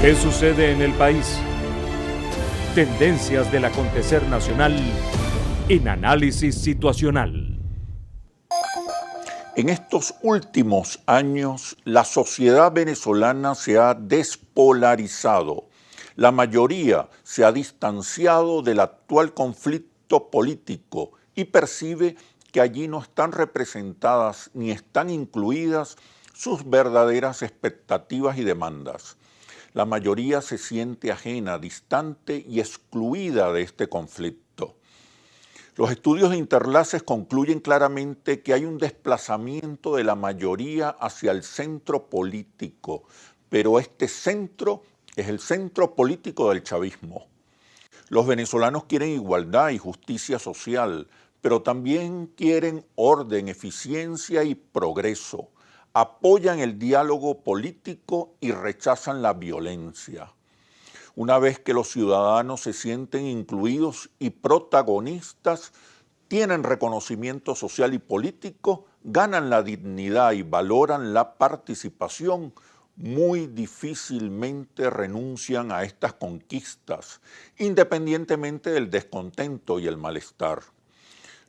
¿Qué sucede en el país? Tendencias del acontecer nacional en análisis situacional. En estos últimos años, la sociedad venezolana se ha despolarizado. La mayoría se ha distanciado del actual conflicto político y percibe que allí no están representadas ni están incluidas sus verdaderas expectativas y demandas. La mayoría se siente ajena, distante y excluida de este conflicto. Los estudios de Interlaces concluyen claramente que hay un desplazamiento de la mayoría hacia el centro político, pero este centro es el centro político del chavismo. Los venezolanos quieren igualdad y justicia social, pero también quieren orden, eficiencia y progreso. Apoyan el diálogo político y rechazan la violencia. Una vez que los ciudadanos se sienten incluidos y protagonistas, tienen reconocimiento social y político, ganan la dignidad y valoran la participación, muy difícilmente renuncian a estas conquistas, independientemente del descontento y el malestar.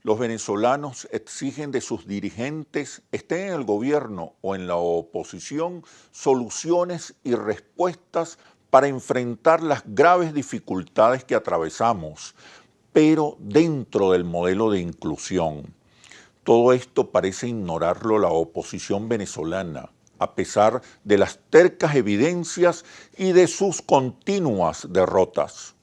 Los venezolanos exigen de sus dirigentes, estén en el gobierno o en la oposición, soluciones y respuestas para enfrentar las graves dificultades que atravesamos, pero dentro del modelo de inclusión. Todo esto parece ignorarlo la oposición venezolana, a pesar de las tercas evidencias y de sus continuas derrotas.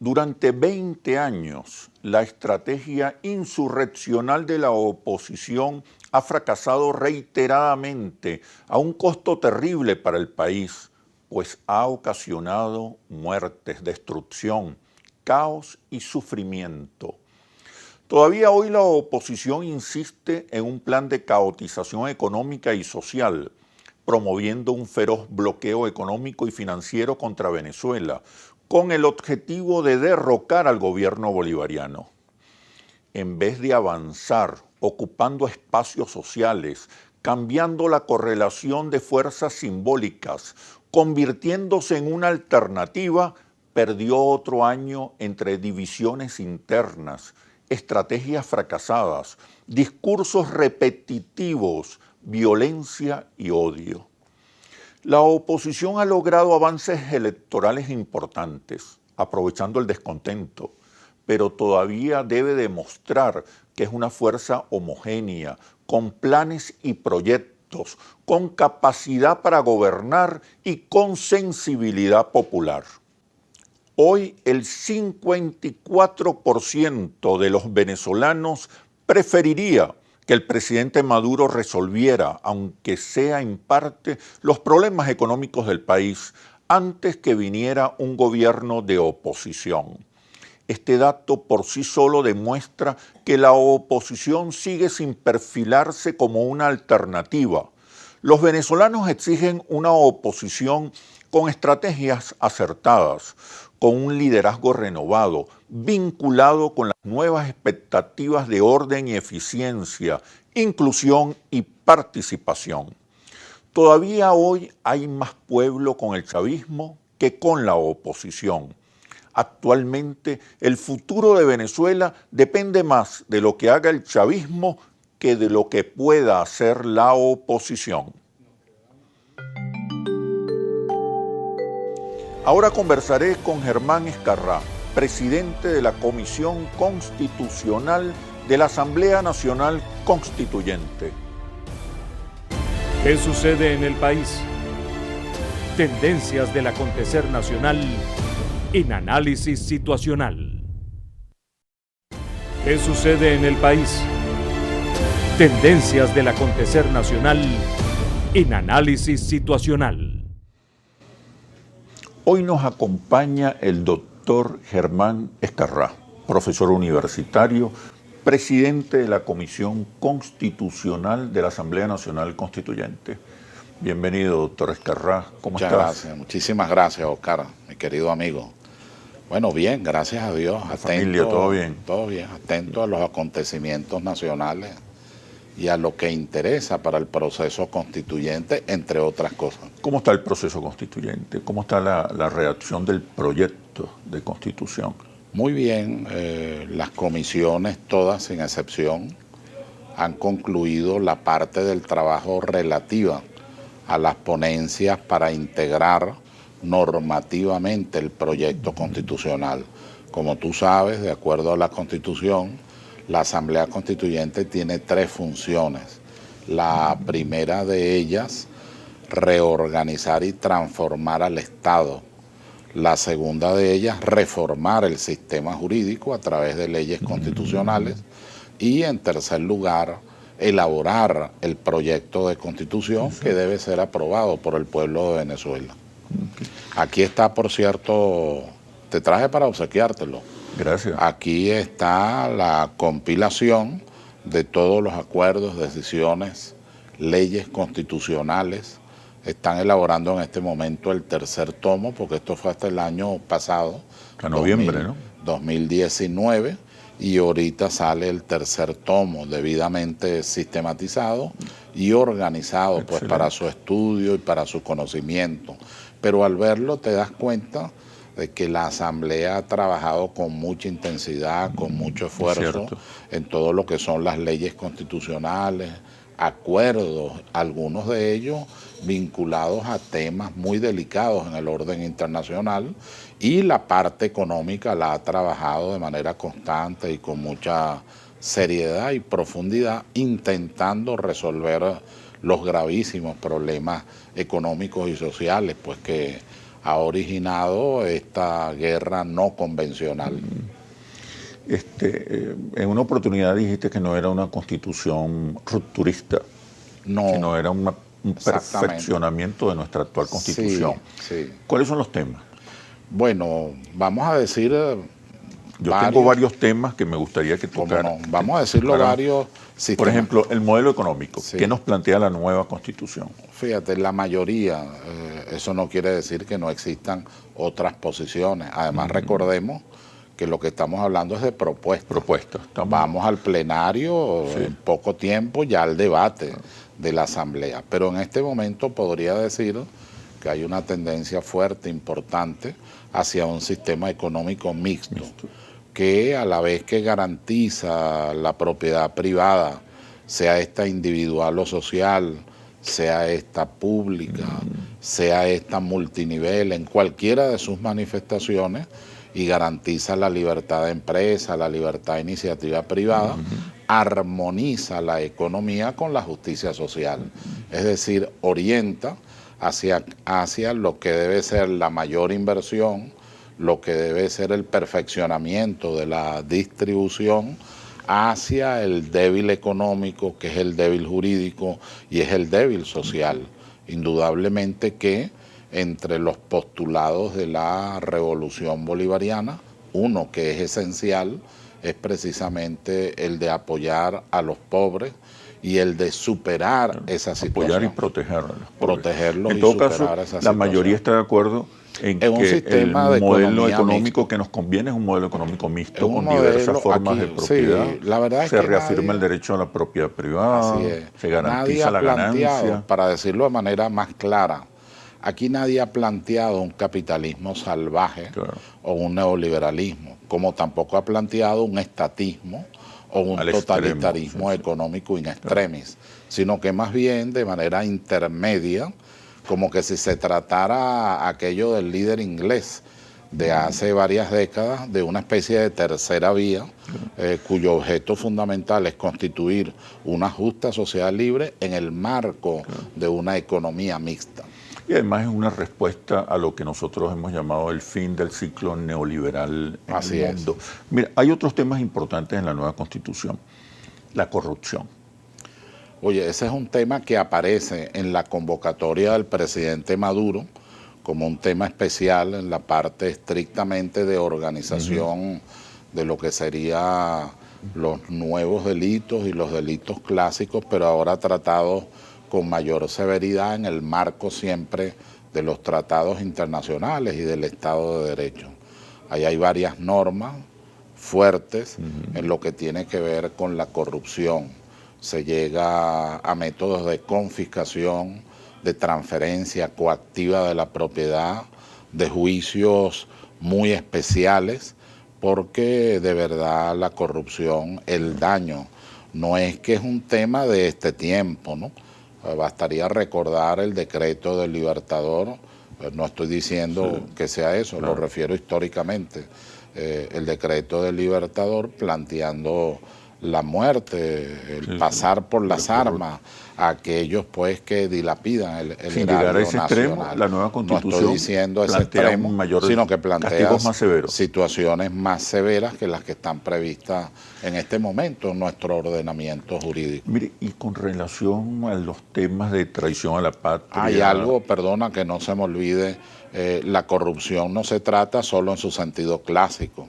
Durante 20 años, la estrategia insurreccional de la oposición ha fracasado reiteradamente a un costo terrible para el país, pues ha ocasionado muertes, destrucción, caos y sufrimiento. Todavía hoy la oposición insiste en un plan de caotización económica y social, promoviendo un feroz bloqueo económico y financiero contra Venezuela, con el objetivo de derrocar al gobierno bolivariano. En vez de avanzar, ocupando espacios sociales, cambiando la correlación de fuerzas simbólicas, convirtiéndose en una alternativa, perdió otro año entre divisiones internas, estrategias fracasadas, discursos repetitivos, violencia y odio. La oposición ha logrado avances electorales importantes, aprovechando el descontento, pero todavía debe demostrar que es una fuerza homogénea, con planes y proyectos, con capacidad para gobernar y con sensibilidad popular. Hoy el 54% de los venezolanos preferiría que el presidente Maduro resolviera, aunque sea en parte, los problemas económicos del país antes que viniera un gobierno de oposición. Este dato por sí solo demuestra que la oposición sigue sin perfilarse como una alternativa. Los venezolanos exigen una oposición con estrategias acertadas, con un liderazgo renovado, vinculado con las nuevas expectativas de orden y eficiencia, inclusión y participación. Todavía hoy hay más pueblo con el chavismo que con la oposición. Actualmente, el futuro de Venezuela depende más de lo que haga el chavismo que de lo que pueda hacer la oposición. Ahora conversaré con Germán Escarrá, presidente de la Comisión Constitucional de la Asamblea Nacional Constituyente. ¿Qué sucede en el país? Tendencias del acontecer nacional en análisis situacional. ¿Qué sucede en el país? Tendencias del acontecer nacional en análisis situacional. Hoy nos acompaña el doctor Germán Escarrá, profesor universitario, presidente de la Comisión Constitucional de la Asamblea Nacional Constituyente. Bienvenido, doctor Escarrá. ¿Cómo estás? Muchas gracias, muchísimas gracias, Oscar, mi querido amigo. Bueno, bien, gracias a Dios. ¿La familia todo bien? Todo bien, atento a los acontecimientos nacionales y a lo que interesa para el proceso constituyente, entre otras cosas. ¿Cómo está el proceso constituyente? ¿Cómo está la redacción del proyecto de constitución? Muy bien, las comisiones, todas sin excepción, han concluido la parte del trabajo relativa a las ponencias para integrar normativamente el proyecto constitucional. Como tú sabes, de acuerdo a la Constitución, la Asamblea Constituyente tiene 3 funciones. La primera de ellas, reorganizar y transformar al Estado. La segunda de ellas, reformar el sistema jurídico a través de leyes constitucionales. Y en tercer lugar, elaborar el proyecto de constitución que debe ser aprobado por el pueblo de Venezuela. Aquí está, por cierto, te traje para obsequiártelo. Gracias. Aquí está la compilación de todos los acuerdos, decisiones, leyes constitucionales. Están elaborando en este momento el 3er tomo, porque esto fue hasta el año pasado. A noviembre, 2019, y ahorita sale el 3er tomo, debidamente sistematizado y organizado, pues, para su estudio y para su conocimiento. Pero al verlo te das cuenta de que la Asamblea ha trabajado con mucha intensidad, con mucho esfuerzo en todo lo que son las leyes constitucionales, acuerdos, algunos de ellos vinculados a temas muy delicados en el orden internacional, y la parte económica la ha trabajado de manera constante y con mucha seriedad y profundidad, intentando resolver los gravísimos problemas económicos y sociales, pues, que ha originado esta guerra no convencional. En una oportunidad dijiste que no era una constitución rupturista, no, sino era un perfeccionamiento de nuestra actual constitución. Sí. ¿Cuáles son los temas? Bueno, vamos a decir Yo tengo varios temas que me gustaría que tocaran. No? Vamos a decirlo varios sistemas. Por ejemplo, el modelo económico. Sí. ¿Qué nos plantea la nueva Constitución? Fíjate, la mayoría, eso no quiere decir que no existan otras posiciones. Además, recordemos que lo que estamos hablando es de propuestas. Vamos al plenario en poco tiempo, ya al debate de la Asamblea. Pero en este momento podría decir que hay una tendencia fuerte, importante, hacia un sistema económico mixto, que a la vez que garantiza la propiedad privada, sea esta individual o social, sea esta pública, sea esta multinivel, en cualquiera de sus manifestaciones, y garantiza la libertad de empresa, la libertad de iniciativa privada, armoniza la economía con la justicia social. Es decir, orienta hacia lo que debe ser la mayor inversión, lo que debe ser el perfeccionamiento de la distribución, hacia el débil económico, que es el débil jurídico y es el débil social. Indudablemente que entre los postulados de la revolución bolivariana, uno que es esencial es precisamente el de apoyar a los pobres y el de superar esa situación. Apoyar y proteger a los pobres. Protegerlos en y todo superar caso, esa situación. La mayoría está de acuerdo en que un sistema el modelo económico mixto que nos conviene es un modelo económico mixto, con modelo, diversas formas de propiedad. Sí, la verdad es se que reafirma el derecho a la propiedad privada, se garantiza la ganancia. Para decirlo de manera más clara, aquí nadie ha planteado un capitalismo salvaje o un neoliberalismo, como tampoco ha planteado un estatismo o un totalitarismo económico in extremis, sino que más bien de manera intermedia, como que si se tratara aquello del líder inglés de hace varias décadas, de una especie de tercera vía, cuyo objeto fundamental es constituir una justa sociedad libre en el marco de una economía mixta. Y además es una respuesta a lo que nosotros hemos llamado el fin del ciclo neoliberal en el mundo. Mira, hay otros temas importantes en la nueva Constitución. La corrupción. Oye, ese es un tema que aparece en la convocatoria del presidente Maduro como un tema especial en la parte estrictamente de organización de lo que serían los nuevos delitos y los delitos clásicos, pero ahora tratados con mayor severidad en el marco siempre de los tratados internacionales y del Estado de Derecho. Ahí hay varias normas fuertes en lo que tiene que ver con la corrupción. se llega a métodos de confiscación, de transferencia coactiva de la propiedad, de juicios muy especiales, porque de verdad la corrupción, el daño, no es que es un tema de este tiempo, ¿no? Bastaría recordar el decreto del Libertador, no estoy diciendo que sea eso, lo refiero históricamente, el decreto del Libertador planteando la muerte, el pasar por las armas a aquellos pues que dilapidan el sin llegar a ese nacional. extremo, la nueva Constitución no estoy diciendo ese extremo, sino que plantea situaciones más severas que las que están previstas en este momento en nuestro ordenamiento jurídico. Mire, y con relación a los temas de traición a la patria... Hay algo, perdona, que no se me olvide, la corrupción no se trata solo en su sentido clásico.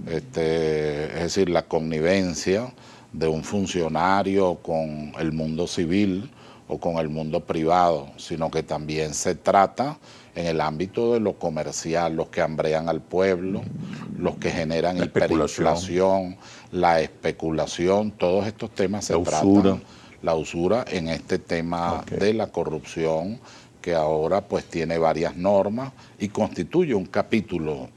Es decir, la connivencia de un funcionario con el mundo civil o con el mundo privado, sino que también se trata en el ámbito de lo comercial, los que hambrean al pueblo, los que generan hiperinflación, la especulación, todos estos temas se tratan, la usura en este tema de la corrupción, que ahora pues tiene varias normas y constituye un capítulo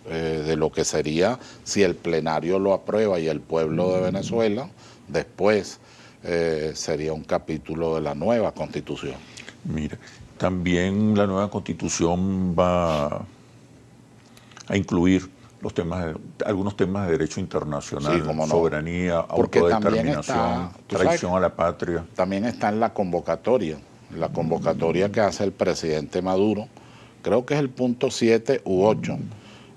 de lo que sería, si el plenario lo aprueba y el pueblo de Venezuela, después sería un capítulo de la nueva Constitución. Mira, también la nueva Constitución va a incluir los temas, algunos temas de derecho internacional, soberanía, autodeterminación, traición a la patria. También está en la convocatoria que hace el presidente Maduro, creo que es el punto 7 u 8,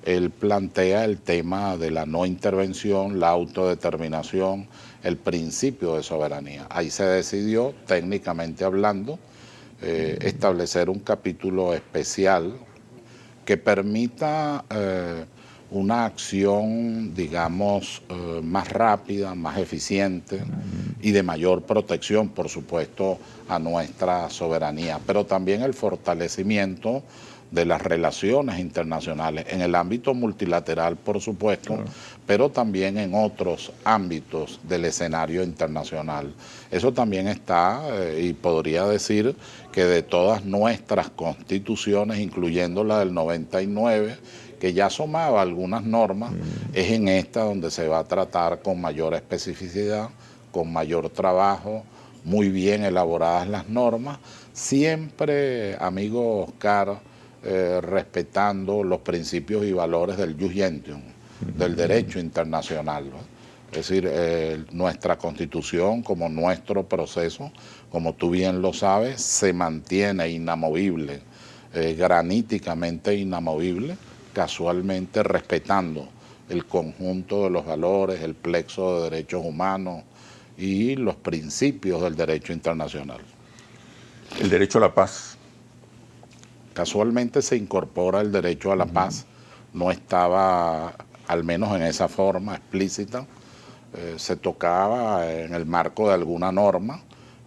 él plantea el tema de la no intervención, la autodeterminación, el principio de soberanía. Ahí se decidió, técnicamente hablando, establecer un capítulo especial que permita una acción, digamos, más rápida, más eficiente y de mayor protección, por supuesto, a nuestra soberanía, pero también el fortalecimiento de las relaciones internacionales, en el ámbito multilateral, por supuesto, pero también en otros ámbitos del escenario internacional. Eso también está, y podría decir que de todas nuestras constituciones, incluyendo la del 99, que ya asomaba algunas normas, es en esta donde se va a tratar con mayor especificidad, con mayor trabajo, muy bien elaboradas las normas, siempre, amigo Oscar, respetando los principios y valores del jus gentium, del derecho internacional, ¿no? Es decir, nuestra Constitución, como nuestro proceso, como tú bien lo sabes, se mantiene inamovible, graníticamente inamovible, casualmente respetando el conjunto de los valores, el plexo de derechos humanos y los principios del derecho internacional. El derecho a la paz. Casualmente se incorpora el derecho a la paz, no estaba, al menos en esa forma explícita, se tocaba en el marco de alguna norma,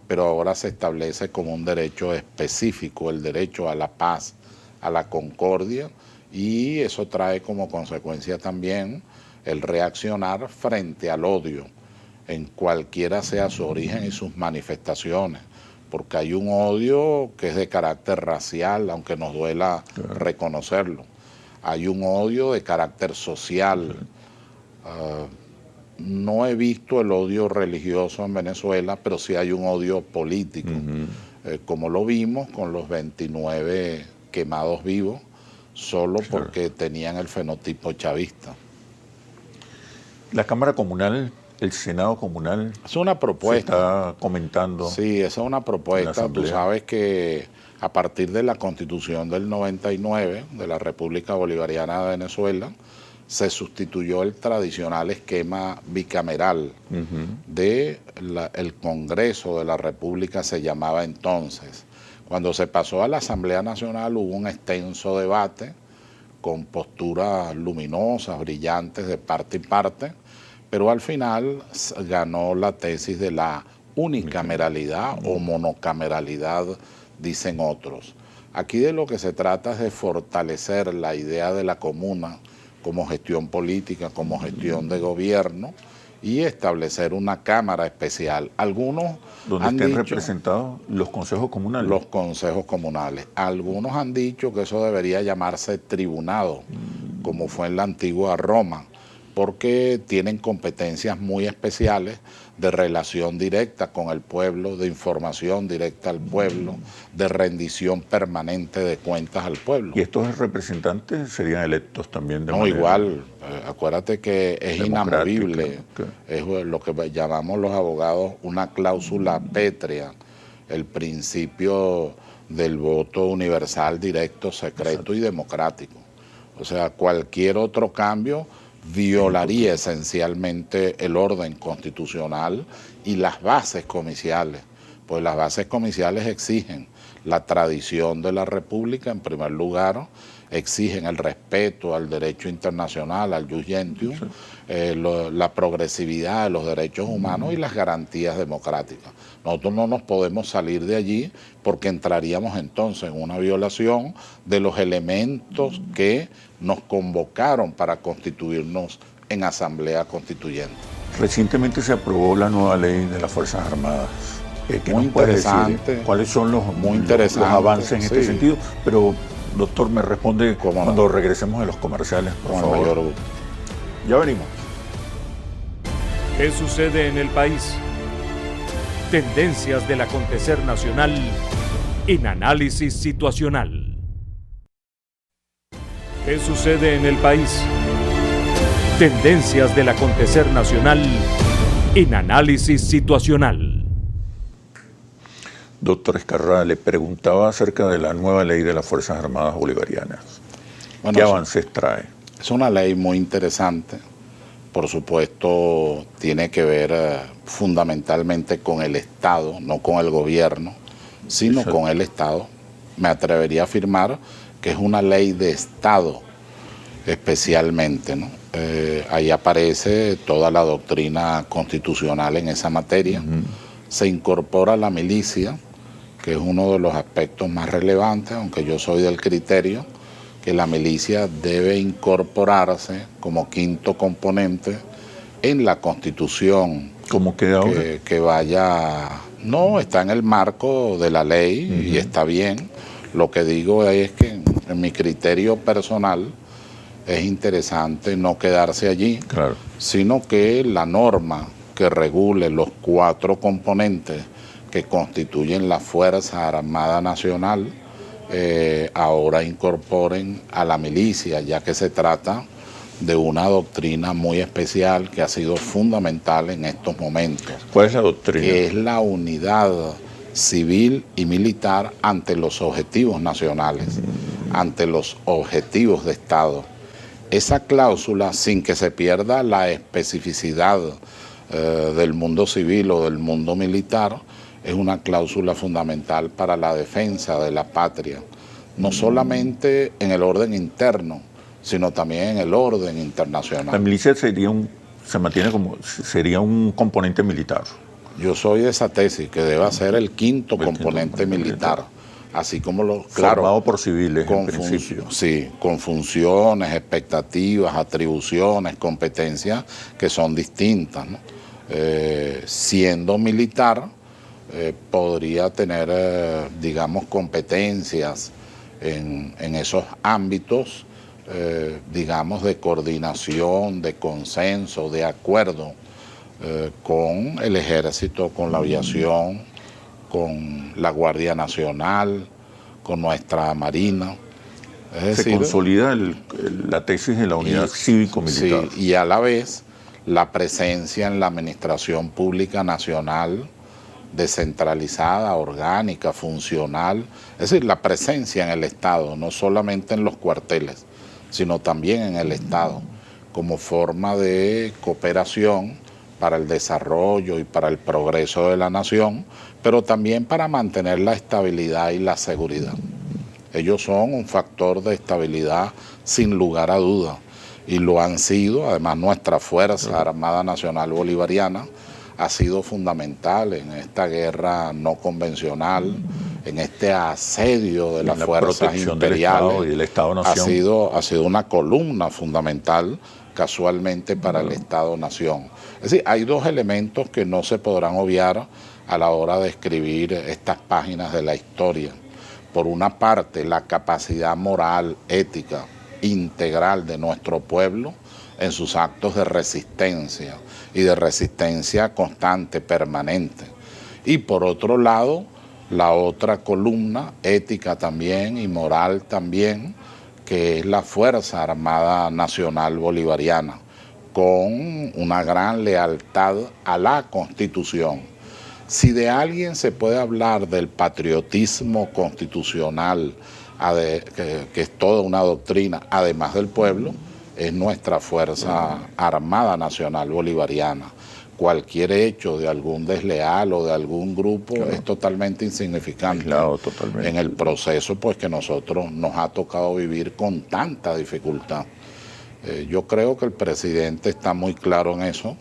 pero ahora se establece como un derecho específico, el derecho a la paz, a la concordia, y eso trae como consecuencia también el reaccionar frente al odio, en cualquiera sea su origen y sus manifestaciones, porque hay un odio que es de carácter racial, aunque nos duela reconocerlo. Hay un odio de carácter social. No he visto el odio religioso en Venezuela, pero sí hay un odio político, como lo vimos con los 29 quemados vivos, solo porque tenían el fenotipo chavista. La Cámara Comunal, el Senado Comunal, es una propuesta. Se está comentando. Sí, esa es una propuesta. Tú sabes que a partir de la Constitución del 99 de la República Bolivariana de Venezuela, se sustituyó el tradicional esquema bicameral del Congreso de la República, se llamaba entonces. Cuando se pasó a la Asamblea Nacional hubo un extenso debate con posturas luminosas, brillantes de parte y parte, pero al final ganó la tesis de la unicameralidad o monocameralidad, dicen otros. Aquí de lo que se trata es de fortalecer la idea de la comuna como gestión política, como gestión de gobierno, y establecer una Cámara especial. Algunos donde estén representados los consejos comunales. Los consejos comunales. Algunos han dicho que eso debería llamarse tribunado, como fue en la antigua Roma, porque tienen competencias muy especiales de relación directa con el pueblo, de información directa al pueblo, de rendición permanente de cuentas al pueblo. ¿Y estos representantes serían electos también de manera? No, igual, acuérdate que es inamovible, es lo que llamamos los abogados una cláusula pétrea, el principio del voto universal, directo, secreto y democrático. O sea, cualquier otro cambio violaría esencialmente el orden constitucional y las bases comiciales, pues las bases comiciales exigen la tradición de la República en primer lugar, exigen el respeto al derecho internacional, al jus gentium, la progresividad de los derechos humanos y las garantías democráticas. Nosotros no nos podemos salir de allí porque entraríamos entonces en una violación de los elementos que nos convocaron para constituirnos en Asamblea Constituyente. Recientemente se aprobó la nueva ley de las Fuerzas Armadas. ¿Qué muy interesante. ¿Cuáles son los avances en este sentido? Pero, doctor, me responde cuando regresemos de los comerciales, por favor. Mayor gusto. Ya venimos. ¿Qué sucede en el país? Tendencias del acontecer nacional en Análisis Situacional. ¿Qué sucede en el país? Tendencias del acontecer nacional en Análisis Situacional. Doctor Ezcarrá, le preguntaba acerca de la nueva ley de las Fuerzas Armadas Bolivarianas. ¿Qué avances trae? Es una ley muy interesante. Por supuesto, tiene que ver fundamentalmente con el Estado, no con el gobierno, sino con el Estado. Me atrevería a afirmar que es una ley de Estado especialmente, ¿no? Ahí aparece toda la doctrina constitucional en esa materia. Se incorpora la milicia, que es uno de los aspectos más relevantes, aunque yo soy del criterio que la milicia debe incorporarse como quinto componente en la Constitución. ¿Cómo queda ahora? Que vaya... No, está en el marco de la ley y está bien. Lo que digo es que en mi criterio personal es interesante no quedarse allí, sino que la norma que regule los 4 componentes que constituyen la Fuerza Armada Nacional ahora incorporen a la milicia, ya que se trata de una doctrina muy especial que ha sido fundamental en estos momentos. ¿Cuál es la doctrina? Que es la unidad civil y militar ante los objetivos nacionales, ante los objetivos de Estado. Esa cláusula, sin que se pierda la especificidad del mundo civil o del mundo militar, es una cláusula fundamental para la defensa de la patria, no solamente en el orden interno, sino también en el orden internacional. La milicia sería sería un componente militar. Yo soy de esa tesis, que debe ser el quinto componente militar, así como formado por civiles, en principio. Sí, con funciones, expectativas, atribuciones, competencias que son distintas, ¿no? Siendo militar, podría tener, digamos, competencias en esos ámbitos, digamos, de coordinación, de consenso, de acuerdo con el ejército, con la aviación, con la Guardia Nacional, con nuestra Marina. Es decir, consolida la tesis de la unidad cívico-militar. Sí, y a la vez la presencia en la administración pública nacional, descentralizada, orgánica, funcional, es decir, la presencia en el Estado, no solamente en los cuarteles, sino también en el Estado, como forma de cooperación para el desarrollo y para el progreso de la nación, pero también para mantener la estabilidad y la seguridad. Ellos son un factor de estabilidad sin lugar a duda, y lo han sido. Además, nuestra Fuerza Armada Nacional Bolivariana ha sido fundamental en esta guerra no convencional, en este asedio de las fuerzas imperiales. Y del Estado-Nación. Ha sido una columna fundamental casualmente para el Estado-Nación. Es decir, hay dos elementos que no se podrán obviar a la hora de escribir estas páginas de la historia. Por una parte, la capacidad moral, ética, integral de nuestro pueblo en sus actos de resistencia y de resistencia constante, permanente. Y por otro lado, la otra columna, ética también y moral también, que es la Fuerza Armada Nacional Bolivariana, con una gran lealtad a la Constitución. Si de alguien se puede hablar del patriotismo constitucional, que es toda una doctrina, además del pueblo, es nuestra Fuerza Armada Nacional Bolivariana. Cualquier hecho de algún desleal o de algún grupo es totalmente insignificante. Aislado, totalmente. En el proceso pues que nosotros nos ha tocado vivir con tanta dificultad. Yo creo que el presidente está muy claro en eso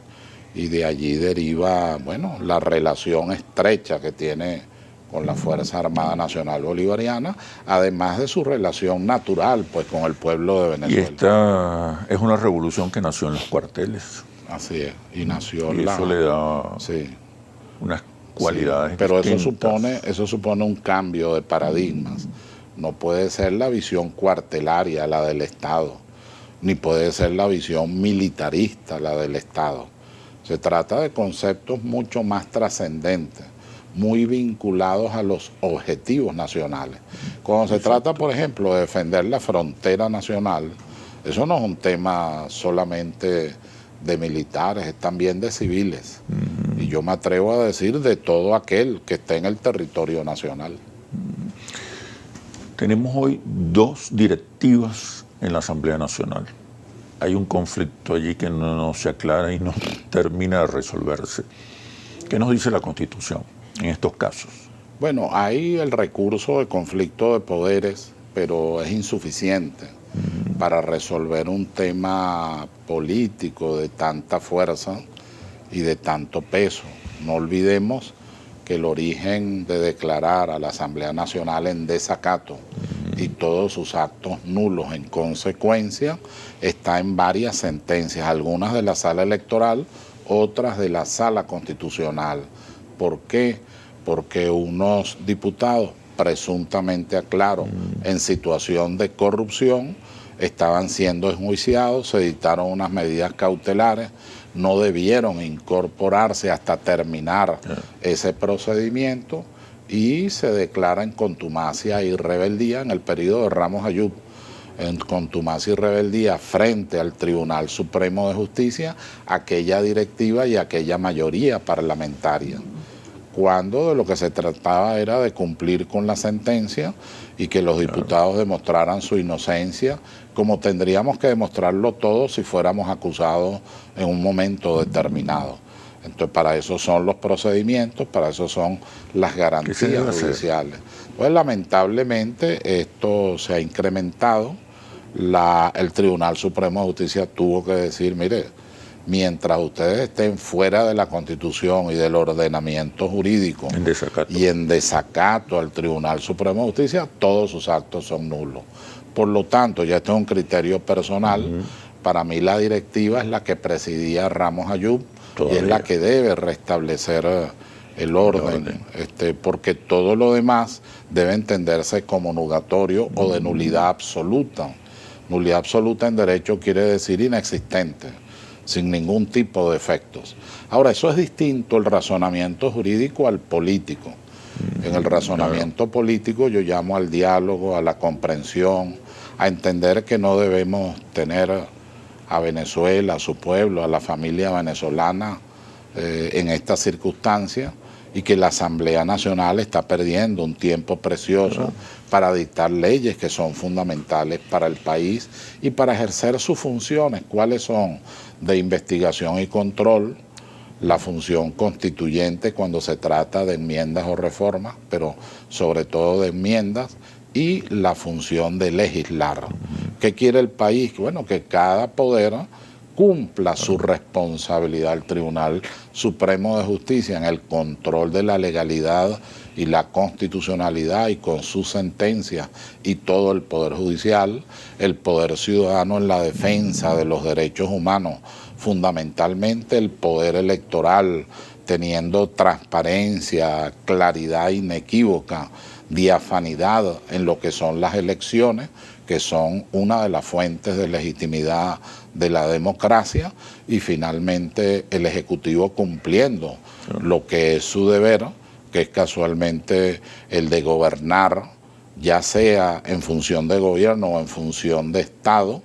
y de allí deriva, bueno, la relación estrecha que tiene con la Fuerza Armada Nacional Bolivariana, además de su relación natural pues con el pueblo de Venezuela. Y esta es una revolución que nació en los cuarteles. Así es, y nació y eso le da unas cualidades pero distintas. eso supone un cambio de paradigmas. No puede ser la visión cuartelaria la del Estado, ni puede ser la visión militarista la del Estado. Se trata de conceptos mucho más trascendentes, muy vinculados a los objetivos nacionales. Cuando se trata, por ejemplo, de defender la frontera nacional, eso no es un tema solamente de militares, es también de civiles. Y yo me atrevo a decir de todo aquel que esté en el territorio nacional. Tenemos hoy dos directivas en la Asamblea Nacional. Hay un conflicto allí que no se aclara y no termina de resolverse. ¿Qué nos dice la Constitución en estos casos? Bueno, hay el recurso de conflicto de poderes, pero es insuficiente para resolver un tema político de tanta fuerza y de tanto peso. No olvidemos que el origen de declarar a la Asamblea Nacional en desacato y todos sus actos nulos en consecuencia está en varias sentencias, algunas de la Sala Electoral, otras de la Sala Constitucional. ¿Por qué? Porque unos diputados presuntamente, aclaro, en situación de corrupción, estaban siendo enjuiciados, se dictaron unas medidas cautelares, no debieron incorporarse hasta terminar ese procedimiento y se declara en contumacia y rebeldía en el periodo de Ramos Ayub, en contumacia y rebeldía frente al Tribunal Supremo de Justicia, aquella directiva y aquella mayoría parlamentaria, cuando de lo que se trataba era de cumplir con la sentencia y que los diputados demostraran su inocencia, como tendríamos que demostrarlo todos si fuéramos acusados en un momento determinado. Entonces, para eso son los procedimientos, para eso son las garantías judiciales. Pues lamentablemente esto se ha incrementado. El Tribunal Supremo de Justicia tuvo que decir, mire, mientras ustedes estén fuera de la Constitución y del ordenamiento jurídico y en desacato al Tribunal Supremo de Justicia, todos sus actos son nulos. Por lo tanto, ya esto es un criterio personal. Para mí la directiva es la que presidía Ramos Ayub y es la que debe restablecer el orden, porque todo lo demás debe entenderse como nugatorio o de nulidad absoluta. Nulidad absoluta en derecho quiere decir inexistente, sin ningún tipo de efectos. Ahora, eso es distinto el razonamiento jurídico al político. En el razonamiento político yo llamo al diálogo, a la comprensión, a entender que no debemos tener a Venezuela, a su pueblo, a la familia venezolana en estas circunstancias y que la Asamblea Nacional está perdiendo un tiempo precioso para dictar leyes que son fundamentales para el país y para ejercer sus funciones. ¿Cuáles son? De investigación y control, la función constituyente cuando se trata de enmiendas o reformas, pero sobre todo de enmiendas, y la función de legislar. ¿Qué quiere el país? Bueno, que cada poder cumpla su responsabilidad el Tribunal Supremo de Justicia en el control de la legalidad y la constitucionalidad, y con sus sentencias y todo el Poder Judicial, el Poder Ciudadano en la defensa de los derechos humanos, fundamentalmente el Poder Electoral, teniendo transparencia, claridad inequívoca, diafanidad en lo que son las elecciones, que son una de las fuentes de legitimidad de la democracia, y finalmente el Ejecutivo cumpliendo lo que es su deber, que es casualmente el de gobernar, ya sea en función de gobierno o en función de Estado,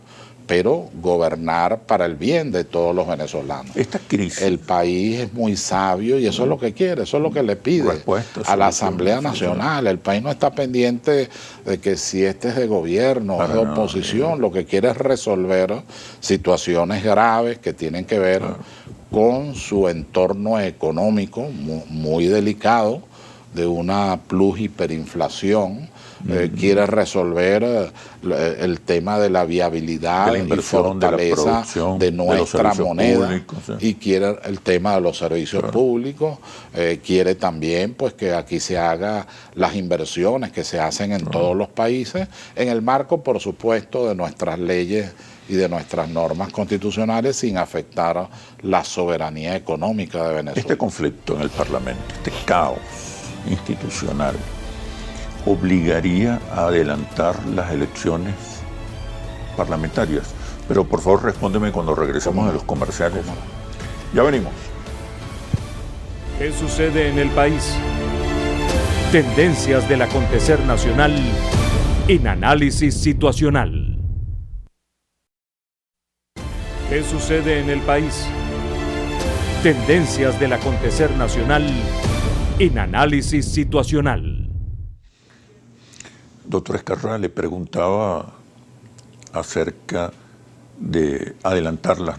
pero gobernar para el bien de todos los venezolanos. Esta crisis. El país es muy sabio y eso es lo que quiere, eso es lo que le pide a la Asamblea Nacional. El país no está pendiente de que si este es de gobierno o es de oposición, lo que quiere es resolver situaciones graves que tienen que ver con su entorno económico muy delicado, de una hiperinflación. Quiere resolver el tema de la viabilidad y fortaleza de nuestra moneda públicos, y quiere el tema de los servicios públicos. Quiere también pues que aquí se haga las inversiones que se hacen en todos los países, en el marco, por supuesto, de nuestras leyes y de nuestras normas constitucionales, sin afectar la soberanía económica de Venezuela. Este conflicto en el Parlamento, este caos institucional, obligaría a adelantar las elecciones parlamentarias. Pero por favor respóndeme cuando regresemos de los comerciales. Ya venimos. ¿Qué sucede en el país? Tendencias del acontecer nacional en Análisis Situacional. ¿Qué sucede en el país? Tendencias del acontecer nacional en Análisis Situacional. Doctor Ezquerra, le preguntaba acerca de adelantar las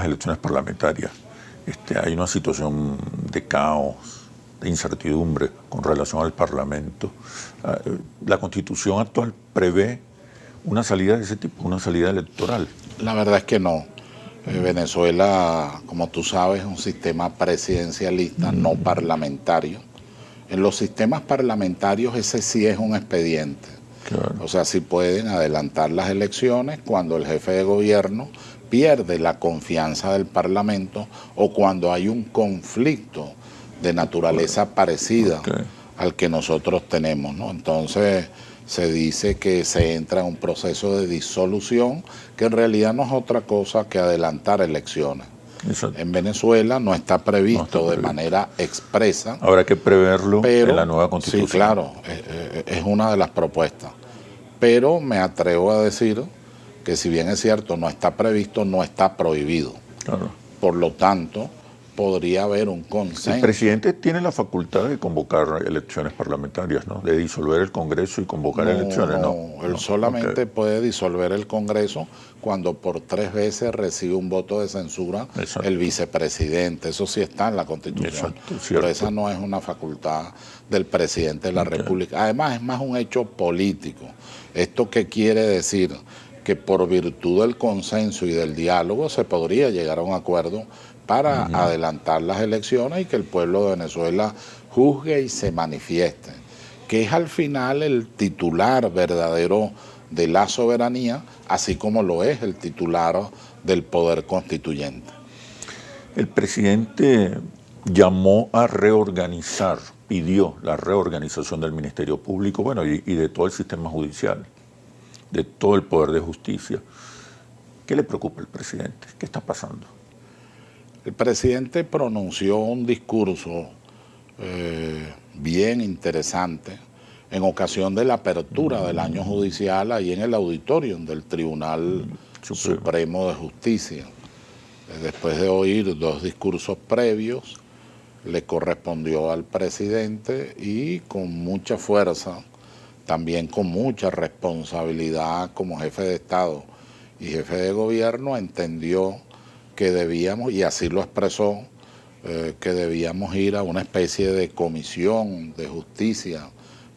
elecciones parlamentarias. Hay una situación de caos, de incertidumbre con relación al Parlamento. La Constitución actual prevé una salida de ese tipo, una salida electoral. La verdad es que no. Venezuela, como tú sabes, es un sistema presidencialista, no parlamentario. En los sistemas parlamentarios ese sí es un expediente. Claro. O sea, sí pueden adelantar las elecciones cuando el jefe de gobierno pierde la confianza del Parlamento o cuando hay un conflicto de naturaleza parecida al que nosotros tenemos, ¿no? Entonces se dice que se entra en un proceso de disolución que en realidad no es otra cosa que adelantar elecciones. Exacto. En Venezuela no está previsto de manera expresa. Habrá que preverlo en la nueva Constitución. Sí, claro, es una de las propuestas. Pero me atrevo a decir que si bien es cierto, no está previsto, no está prohibido. Claro. Por lo tanto, podría haber un consenso. El presidente tiene la facultad de convocar elecciones parlamentarias, ¿no? De disolver el Congreso y convocar elecciones, ¿no? Él solamente puede disolver el Congreso cuando por 3 veces recibe un voto de censura el vicepresidente. Eso sí está en la Constitución. Pero esa no es una facultad del presidente de la República. Además, es más un hecho político. ¿Esto qué quiere decir? Que por virtud del consenso y del diálogo se podría llegar a un acuerdo para adelantar las elecciones y que el pueblo de Venezuela juzgue y se manifieste, que es al final el titular verdadero de la soberanía, así como lo es el titular del poder constituyente. El presidente llamó a reorganizar, pidió la reorganización del Ministerio Público, bueno, y de todo el sistema judicial, de todo el poder de justicia. ¿Qué le preocupa al presidente? ¿Qué está pasando? El presidente pronunció un discurso bien interesante en ocasión de la apertura del año judicial ahí en el auditorium del Tribunal Supremo de Justicia. Después de oír 2 discursos previos, le correspondió al presidente y con mucha fuerza, también con mucha responsabilidad como jefe de Estado y jefe de gobierno, entendió que debíamos, y así lo expresó, que debíamos ir a una especie de comisión de justicia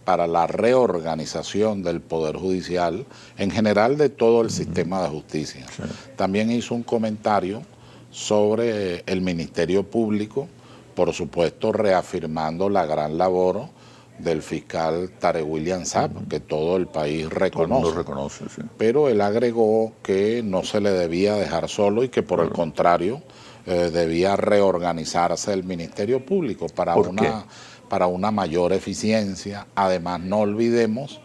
para la reorganización del Poder Judicial, en general de todo el sistema de justicia. Sí. También hizo un comentario sobre el Ministerio Público, por supuesto reafirmando la gran labor del fiscal Tarek William Saab, que todo el país reconoce. Todo el mundo reconoce, sí. Pero él agregó que no se le debía dejar solo y que por el contrario debía reorganizarse el Ministerio Público para una mayor eficiencia. Además, no olvidemos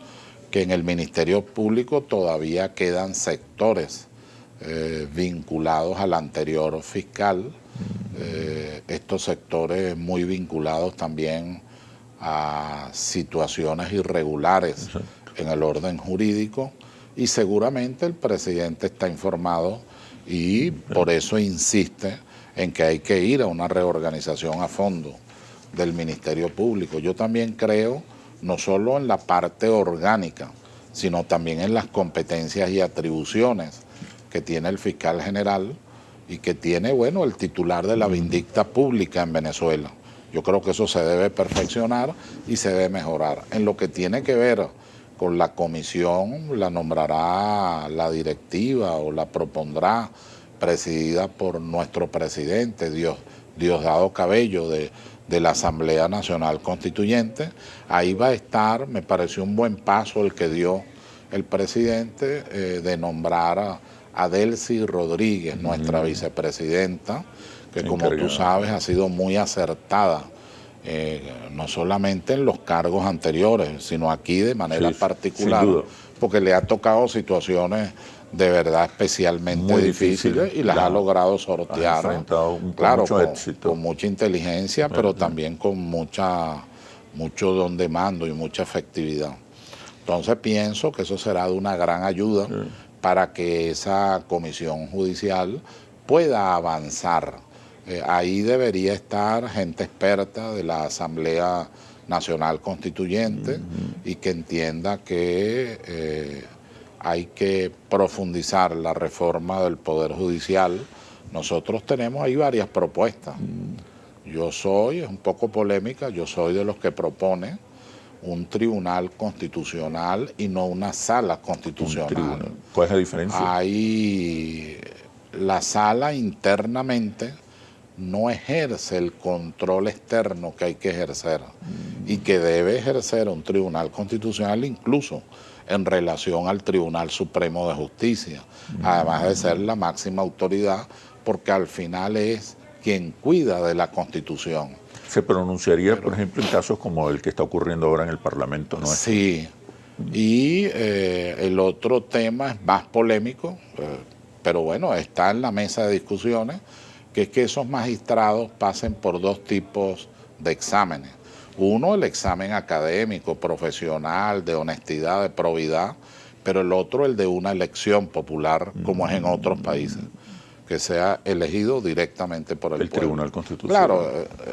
que en el Ministerio Público todavía quedan sectores vinculados al anterior fiscal, estos sectores muy vinculados también a situaciones irregulares en el orden jurídico, y seguramente el presidente está informado y por eso insiste en que hay que ir a una reorganización a fondo del Ministerio Público. Yo también creo no solo en la parte orgánica, sino también en las competencias y atribuciones que tiene el fiscal general y que tiene, bueno, el titular de la vindicta pública en Venezuela. Yo creo que eso se debe perfeccionar y se debe mejorar. En lo que tiene que ver con la comisión, la nombrará la directiva o la propondrá, presidida por nuestro presidente, Diosdado Cabello, de la Asamblea Nacional Constituyente. Ahí va a estar, me pareció un buen paso el que dio el presidente de nombrar a Delcy Rodríguez, nuestra vicepresidenta, que como tú sabes ha sido muy acertada, no solamente en los cargos anteriores, sino aquí de manera particular, porque le ha tocado situaciones de verdad especialmente muy difíciles y las ha logrado sortear, claro, con mucha inteligencia, pero también con mucho don de mando y mucha efectividad. Entonces pienso que eso será de una gran ayuda para que esa comisión judicial pueda avanzar. Ahí debería estar gente experta de la Asamblea Nacional Constituyente y que entienda que hay que profundizar la reforma del Poder Judicial. Nosotros tenemos ahí varias propuestas. Yo soy, es un poco polémica, yo soy de los que propone un tribunal constitucional y no una sala constitucional. ¿Cuál es la diferencia? Ahí la sala internamente no ejerce el control externo que hay que ejercer y que debe ejercer un tribunal constitucional incluso en relación al Tribunal Supremo de Justicia, además de ser la máxima autoridad, porque al final es quien cuida de la Constitución. ¿Se pronunciaría, por ejemplo, en casos como el que está ocurriendo ahora en el Parlamento nuestro? Sí, y el otro tema es más polémico, pero bueno, está en la mesa de discusiones, que es que esos magistrados pasen por dos tipos de exámenes. Uno, el examen académico, profesional, de honestidad, de probidad, pero el otro, el de una elección popular, como es en otros países, que sea elegido directamente por el pueblo. Tribunal Constitucional. Claro,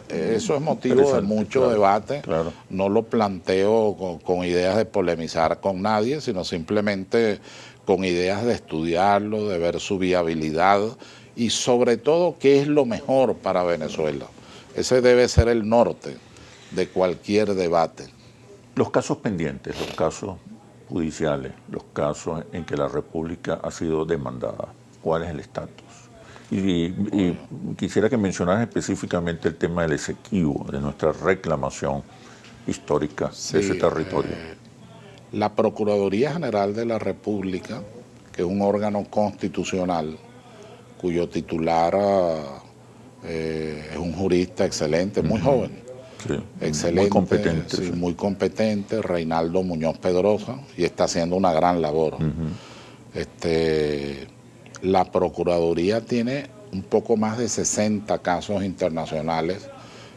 eso es motivo de mucho debate. Claro. No lo planteo con ideas de polemizar con nadie, sino simplemente con ideas de estudiarlo, de ver su viabilidad y sobre todo qué es lo mejor para Venezuela. Ese debe ser el norte de cualquier debate. Los casos pendientes, los casos judiciales, los casos en que la República ha sido demandada, ¿cuál es el estatus? Y quisiera que mencionaras específicamente el tema del Esequibo, de nuestra reclamación histórica de ese territorio. La Procuraduría General de la República, que es un órgano constitucional, cuyo titular es un jurista excelente, muy joven, excelente, muy competente, Reinaldo Muñoz Pedrosa, y está haciendo una gran labor. La Procuraduría tiene un poco más de 60 casos internacionales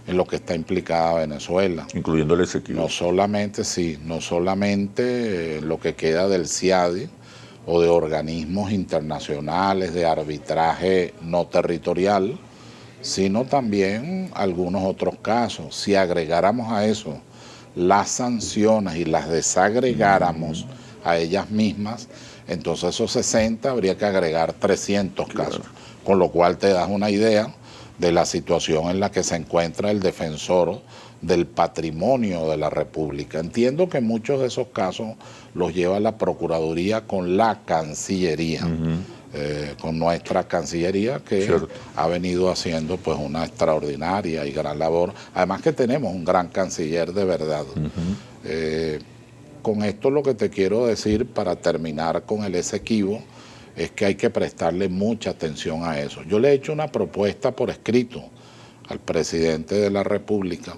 en lo que está implicada Venezuela. Incluyendo el Esequibo. No solamente lo que queda del CIADI o de organismos internacionales de arbitraje no territorial, sino también algunos otros casos. Si agregáramos a eso las sanciones y las desagregáramos a ellas mismas, entonces esos 60 habría que agregar 300 casos, con lo cual te das una idea de la situación en la que se encuentra el defensor del patrimonio de la República. Entiendo que muchos de esos casos los lleva la Procuraduría con la Cancillería, con nuestra Cancillería, que ha venido haciendo pues una extraordinaria y gran labor. Además que tenemos un gran canciller de verdad. Con esto lo que te quiero decir para terminar con el Esequibo es que hay que prestarle mucha atención a eso. Yo le he hecho una propuesta por escrito al presidente de la República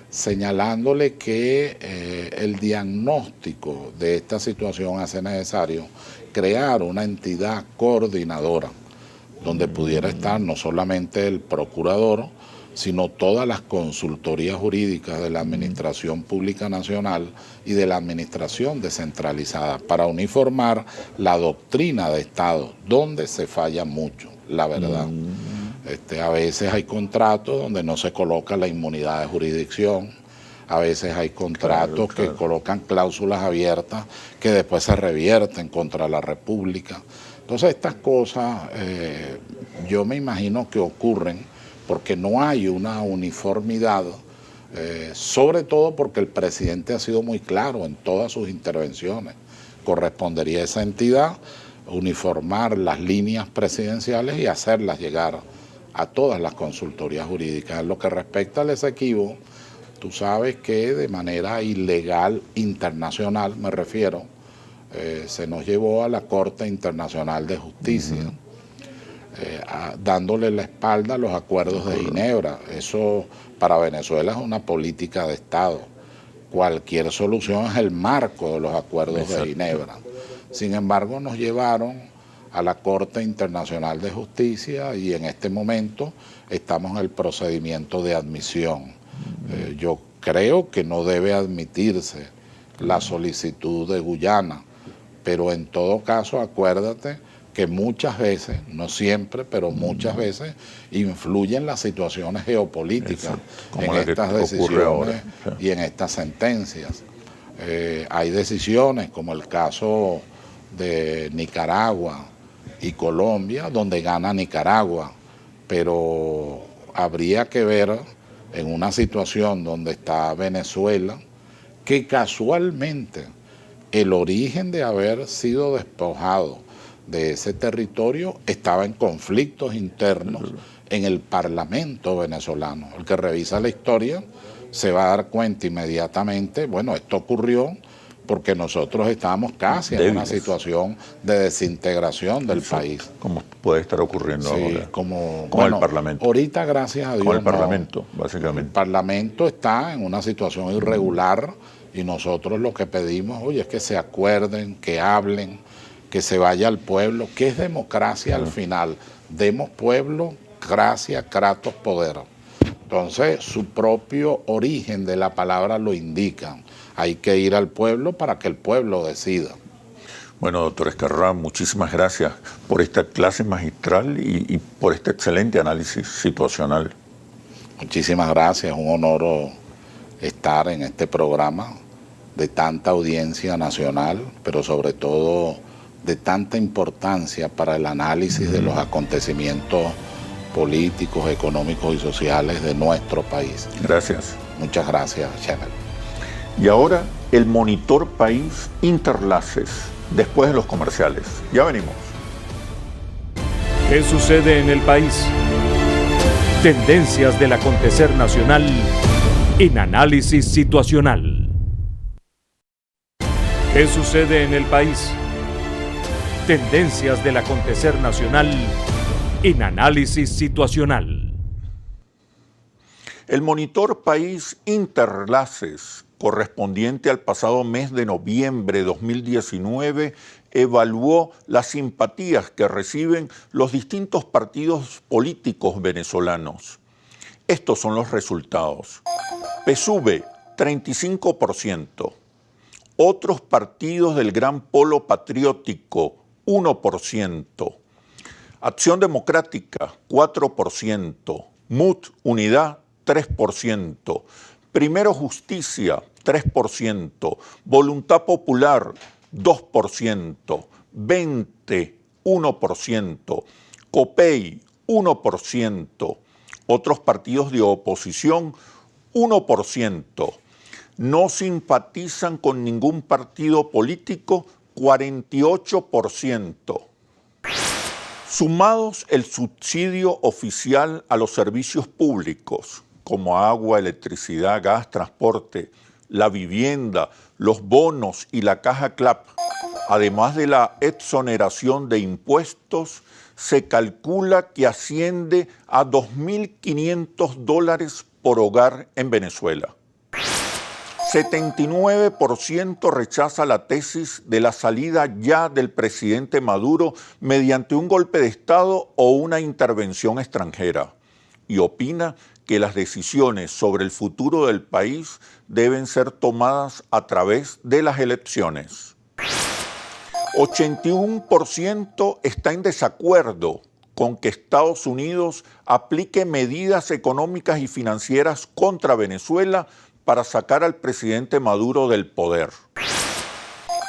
señalándole que el diagnóstico de esta situación hace necesario crear una entidad coordinadora donde pudiera estar no solamente el procurador, sino todas las consultorías jurídicas de la Administración Pública Nacional y de la Administración Descentralizada para uniformar la doctrina de Estado, donde se falla mucho, la verdad. A veces hay contratos donde no se coloca la inmunidad de jurisdicción, a veces hay contratos que colocan cláusulas abiertas que después se revierten contra la República. Entonces estas cosas yo me imagino que ocurren porque no hay una uniformidad, sobre todo porque el presidente ha sido muy claro en todas sus intervenciones. Correspondería a esa entidad uniformar las líneas presidenciales y hacerlas llegar a todas las consultorías jurídicas. En lo que respecta al Esequibo, tú sabes que de manera ilegal internacional, me refiero, se nos llevó a la Corte Internacional de Justicia, dándole la espalda a los acuerdos de Ginebra. Eso para Venezuela es una política de Estado. Cualquier solución es el marco de los acuerdos de Ginebra. Sin embargo, nos llevaron a la Corte Internacional de Justicia y en este momento estamos en el procedimiento de admisión. Yo creo que no debe admitirse la solicitud de Guyana, pero en todo caso acuérdate que muchas veces, no siempre, pero muchas veces influyen las situaciones geopolíticas en estas decisiones y en estas sentencias. Hay decisiones como el caso de Nicaragua y Colombia, donde gana Nicaragua, pero habría que ver en una situación donde está Venezuela, que casualmente el origen de haber sido despojado de ese territorio estaba en conflictos internos en el Parlamento venezolano. El que revisa la historia se va a dar cuenta inmediatamente, bueno, esto ocurrió porque nosotros estábamos casi en una situación de desintegración del país. Como puede estar ocurriendo ahora. Con el Parlamento. Ahorita, gracias a Dios, con el Parlamento, básicamente. El Parlamento está en una situación irregular y nosotros lo que pedimos, oye, es que se acuerden, que hablen, que se vaya al pueblo, que es democracia al final. Demos pueblo, gracia, kratos, poder. Entonces, su propio origen de la palabra lo indica. Hay que ir al pueblo para que el pueblo decida. Bueno, doctor Ezquerra, muchísimas gracias por esta clase magistral y por este excelente análisis situacional. Muchísimas gracias, un honor estar en este programa de tanta audiencia nacional, pero sobre todo de tanta importancia para el análisis de los acontecimientos políticos, económicos y sociales de nuestro país. Gracias. Muchas gracias, Channel. Y ahora el Monitor País Interlaces, después de los comerciales. Ya venimos. ¿Qué sucede en el país? Tendencias del acontecer nacional en análisis situacional. ¿Qué sucede en el país? Tendencias del acontecer nacional en análisis situacional. El Monitor País Interlaces, correspondiente al pasado mes de noviembre de 2019, evaluó las simpatías que reciben los distintos partidos políticos venezolanos. Estos son los resultados. PSUV, 35%. Otros partidos del Gran Polo Patriótico, 1%. Acción Democrática, 4%. MUT, Unidad, 3%. Primero Justicia, 3%. Voluntad Popular, 2%. 20, 1%. COPEI, 1%. Otros partidos de oposición, 1%. No simpatizan con ningún partido político, 48%. Sumados el subsidio oficial a los servicios públicos, como agua, electricidad, gas, transporte, la vivienda, los bonos y la caja CLAP, además de la exoneración de impuestos, se calcula que asciende a $2.500 por hogar en Venezuela. 79% rechaza la tesis de la salida ya del presidente Maduro mediante un golpe de Estado o una intervención extranjera y opina que las decisiones sobre el futuro del país deben ser tomadas a través de las elecciones. 81% está en desacuerdo con que Estados Unidos aplique medidas económicas y financieras contra Venezuela para sacar al presidente Maduro del poder.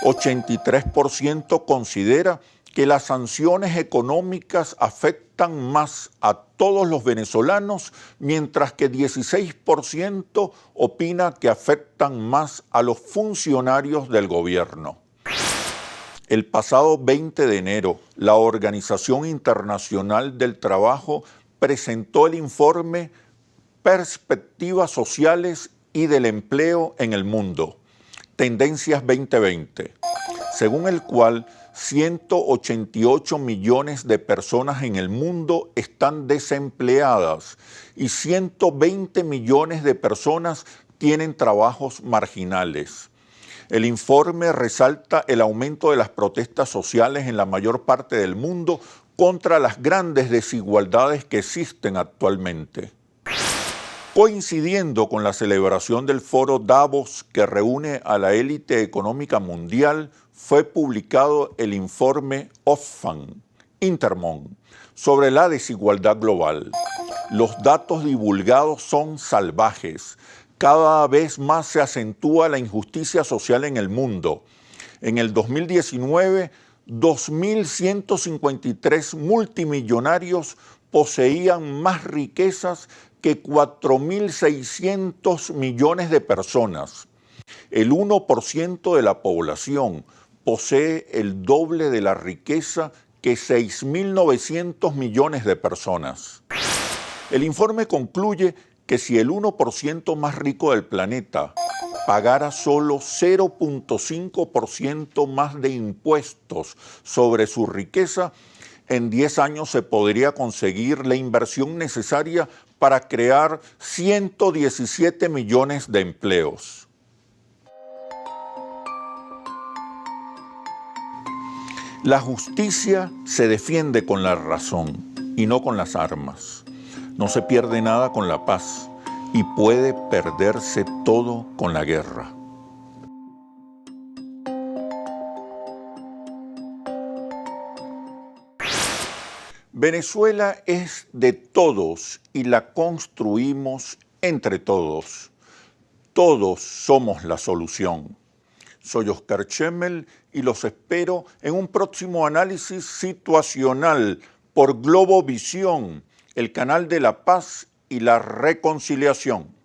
83% considera que las sanciones económicas afectan más a todos los venezolanos, mientras que 16% opina que afectan más a los funcionarios del gobierno. El pasado 20 de enero, la Organización Internacional del Trabajo presentó el informe Perspectivas Sociales y del Empleo en el Mundo, Tendencias 2020, según el cual 188 millones de personas en el mundo están desempleadas y 120 millones de personas tienen trabajos marginales. El informe resalta el aumento de las protestas sociales en la mayor parte del mundo contra las grandes desigualdades que existen actualmente. Coincidiendo con la celebración del foro Davos que reúne a la élite económica mundial, fue publicado el informe Oxfam Intermón sobre la desigualdad global. Los datos divulgados son salvajes. Cada vez más se acentúa la injusticia social en el mundo. En el 2019, 2.153 multimillonarios poseían más riquezas que 4.600 millones de personas. El 1% de la población posee el doble de la riqueza que 6.900 millones de personas. El informe concluye que si el 1% más rico del planeta pagara solo 0.5% más de impuestos sobre su riqueza, en 10 años se podría conseguir la inversión necesaria para crear 117 millones de empleos. La justicia se defiende con la razón y no con las armas. No se pierde nada con la paz y puede perderse todo con la guerra. Venezuela es de todos y la construimos entre todos. Todos somos la solución. Soy Oscar Chemmel y los espero en un próximo análisis situacional por Globovisión, el canal de la paz y la reconciliación.